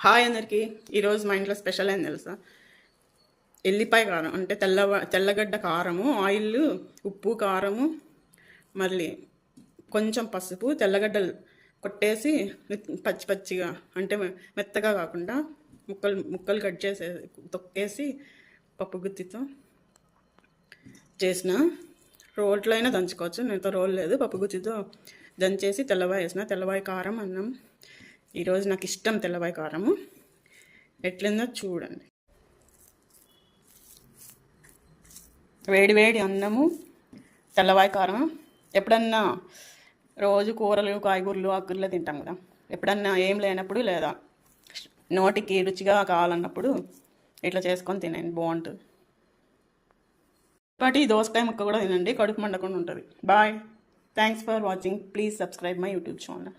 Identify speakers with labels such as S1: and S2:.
S1: Hi అందరికీ. ఈరోజు మా ఇంట్లో స్పెషల్ ఏం తెలుసా? ఎల్లిపాయ కారం అంటే తెల్లగడ్డ కారము, ఆయిల్, ఉప్పు, కారము, మళ్ళీ కొంచెం పసుపు, తెల్లగడ్డలు కొట్టేసి పచ్చి పచ్చిగా అంటే మెత్తగా కాకుండా ముక్కలు ముక్కలు కట్ చేసే తొక్కేసి పప్పు గుత్తితో చేసిన. రోట్లో అయినా దంచుకోవచ్చు, నేనైతే రోల్ లేదు, పప్పు గుత్తితో దంచేసి తెల్లవాయి వేసిన. తెల్లవాయి కారం అన్నం. ఈరోజు నాకు ఇష్టం తెల్లవాయి కారము. ఎట్లుందో చూడండి. వేడి వేడి అన్నము, తెల్లవాయి కారం. ఎప్పుడన్నా రోజు కూరలు, కాయగూరలు, ఆకుకూరలు తింటాం కదా, ఎప్పుడన్నా ఏం లేనప్పుడు లేదా నోటికి రుచిగా కావాలన్నప్పుడు ఇట్లా చేసుకొని తినండి, బాగుంటుంది. ఇప్పటి దోసకాయ ముక్క కూడా తినండి, కడుపు మండకుండా ఉంటుంది. Bye. Thanks for watching. Please subscribe my YouTube channel.